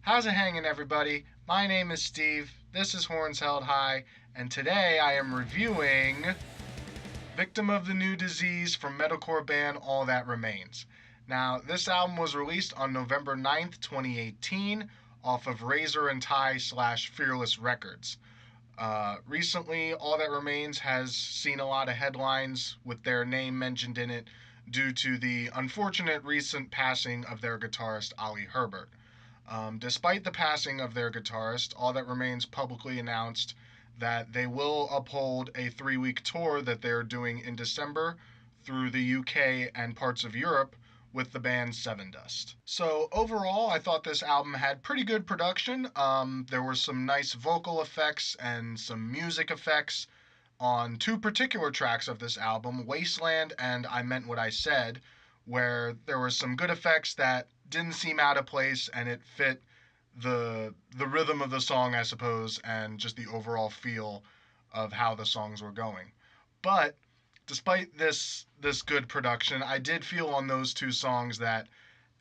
How's it hanging, everybody? My name is Steve. This is Horns Held High, and today I am reviewing Victim of the New Disease from metalcore band All That Remains. Now, this album was released on November 9th, 2018, off of Razor and Tie / Fearless Records. Recently, All That Remains has seen a lot of headlines with their name mentioned in it due to the unfortunate recent passing of their guitarist Oli Herbert. Despite the passing of their guitarist, All That Remains publicly announced that they will uphold a 3-week tour that they're doing in December through the UK and parts of Europe with the band Sevendust. So overall, I thought this album had pretty good production. There were some nice vocal effects and some music effects on two particular tracks of this album, Wasteland and I Meant What I Said, where there were some good effects that didn't seem out of place and it fit the rhythm of the song, I suppose, and just the overall feel of how the songs were going. But despite this good production, I did feel on those two songs that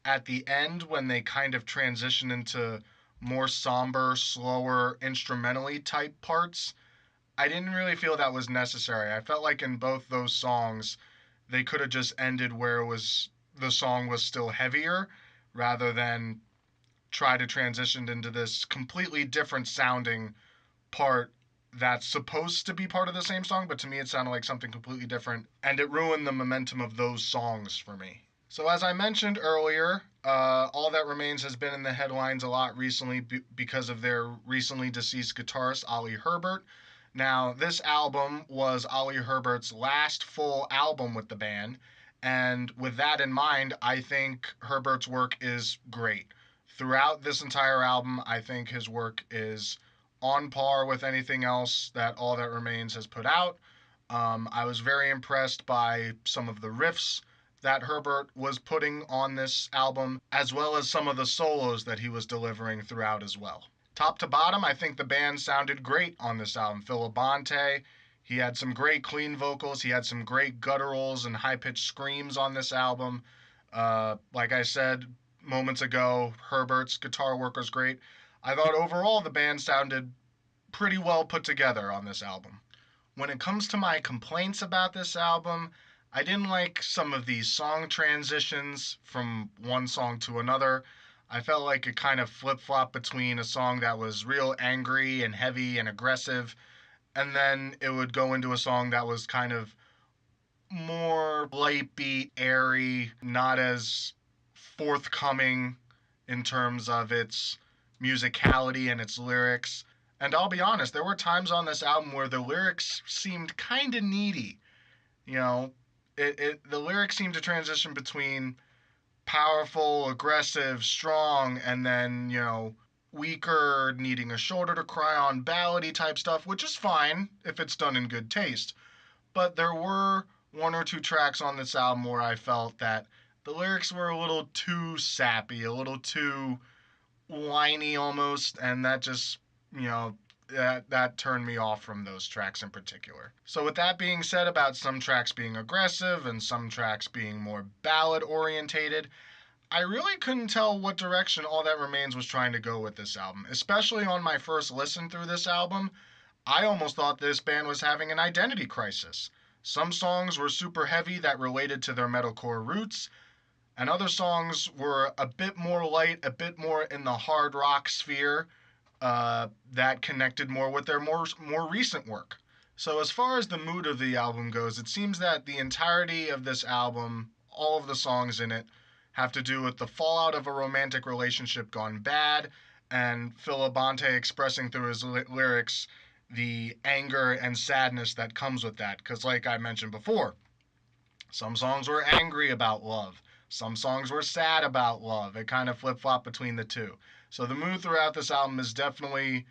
at the end when they kind of transition into more somber, slower, instrumentally type parts, I didn't really feel that was necessary. I felt like in both those songs, they could have just ended where it was the song was still heavier rather than try to transition into this completely different sounding part that's supposed to be part of the same song, but to me it sounded like something completely different, and it ruined the momentum of those songs for me. So, as I mentioned earlier, All That Remains has been in the headlines a lot recently because of their recently deceased guitarist, Oli Herbert. Now, this album was Oli Herbert's last full album with the band, and with that in mind, I think Herbert's work is great. Throughout this entire album, I think his work is on par with anything else that All That Remains has put out. I was very impressed by some of the riffs that Herbert was putting on this album, as well as some of the solos that he was delivering throughout as well. Top to bottom, I think the band sounded great on this album. Phil Labonte, he had some great clean vocals. He had some great gutturals and high pitched screams on this album. Like I said moments ago, Herbert's guitar work was great. I thought overall the band sounded pretty well put together on this album. When it comes to my complaints about this album, I didn't like some of these song transitions from one song to another. I felt like it kind of flip flopped between a song that was real angry and heavy and aggressive, and then it would go into a song that was kind of more light beat, airy, not as forthcoming in terms of its musicality and its lyrics. And I'll be honest, there were times on this album where the lyrics seemed kind of needy. You know, the lyrics seemed to transition between powerful, aggressive, strong, and then, weaker, needing a shoulder to cry on, ballady type stuff, which is fine if it's done in good taste. But there were one or two tracks on this album where I felt that the lyrics were a little too sappy, a little too whiny almost, and that just, that turned me off from those tracks in particular. So with that being said about some tracks being aggressive and some tracks being more ballad orientated, I really couldn't tell what direction All That Remains was trying to go with this album. Especially on my first listen through this album, I almost thought this band was having an identity crisis. Some songs were super heavy that related to their metalcore roots, and other songs were a bit more light, a bit more in the hard rock sphere, that connected more with their more recent work. So as far as the mood of the album goes, it seems that the entirety of this album, all of the songs in it, have to do with the fallout of a romantic relationship gone bad, and Phil Labonte expressing through his lyrics the anger and sadness that comes with that. Because, like I mentioned before, some songs were angry about love, some songs were sad about love. It kind of flip flopped between the two. So the mood throughout this album is definitely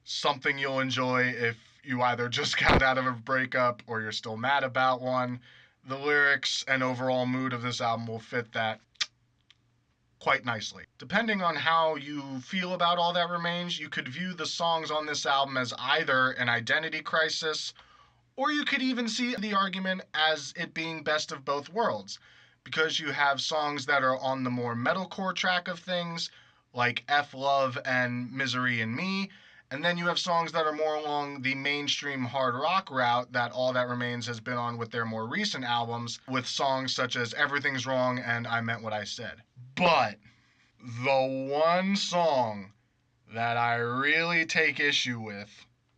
something you'll enjoy if you either just got out of a breakup or you're still mad about one. The lyrics and overall mood of this album will fit that quite nicely. Depending on how you feel about All That Remains, you could view the songs on this album as either an identity crisis, or you could even see the argument as it being best of both worlds, because you have songs that are on the more metalcore track of things, like F Love and Misery and Me. And then you have songs that are more along the mainstream hard rock route that All That Remains has been on with their more recent albums, with songs such as Everything's Wrong and I Meant What I Said. But the one song that I really take issue with,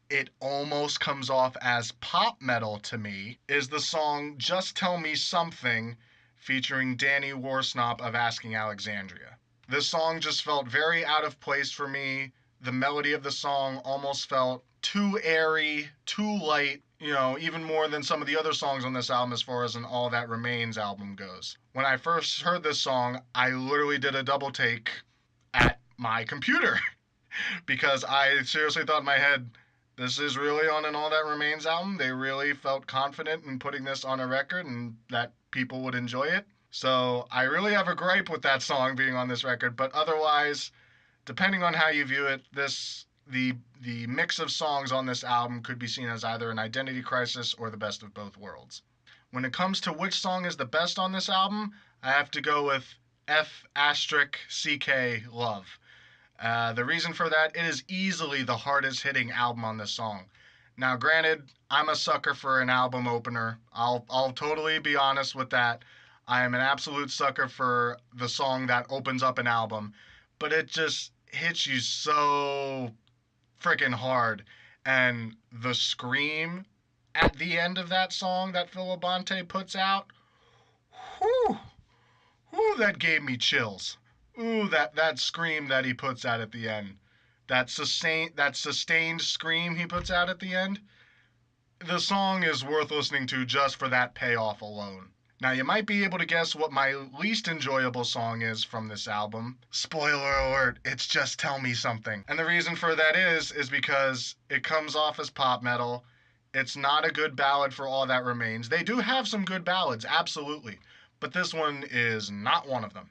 it almost comes off as pop metal to me, is the song Just Tell Me Something featuring Danny Worsnop of Asking Alexandria. This song just felt very out of place for me. The melody of the song almost felt too airy, too light, even more than some of the other songs on this album as far as an All That Remains album goes. When I first heard this song, I literally did a double take at my computer because I seriously thought in my head, this is really on an All That Remains album. They really felt confident in putting this on a record and that people would enjoy it. So I really have a gripe with that song being on this record, but otherwise, depending on how you view it, the mix of songs on this album could be seen as either an identity crisis or the best of both worlds. When it comes to which song is the best on this album, I have to go with F***CK Love. The reason for that, it is easily the hardest hitting album on this song. Now, granted, I'm a sucker for an album opener. I'll totally be honest with that. I am an absolute sucker for the song that opens up an album, but it just hits you so freaking hard. And the scream at the end of that song that Phil Labonte puts out, whew, whew, that gave me chills. Ooh, that scream that he puts out at the end. That sustained scream he puts out at the end. The song is worth listening to just for that payoff alone. Now, you might be able to guess what my least enjoyable song is from this album. Spoiler alert, it's Just Tell Me Something. And the reason for that is because it comes off as pop metal. It's not a good ballad for All That Remains. They do have some good ballads, absolutely. But this one is not one of them.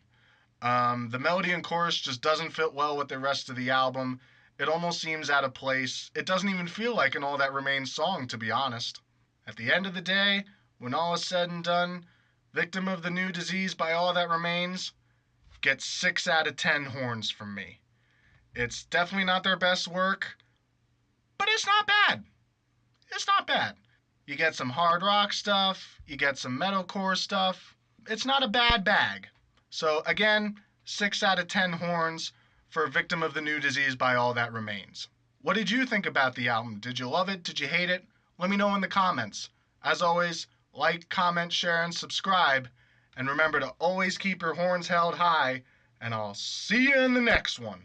The melody and chorus just doesn't fit well with the rest of the album. It almost seems out of place. It doesn't even feel like an All That Remains song, to be honest. At the end of the day, when all is said and done, Victim of the New Disease by All That Remains gets 6 out of 10 horns from me. It's definitely not their best work, but it's not bad. It's not bad. You get some hard rock stuff, you get some metalcore stuff. It's not a bad bag. So again, 6 out of 10 horns for Victim of the New Disease by All That Remains. What did you think about the album? Did you love it? Did you hate it? Let me know in the comments. As always, like, comment, share, and subscribe. And remember to always keep your horns held high. And I'll see you in the next one.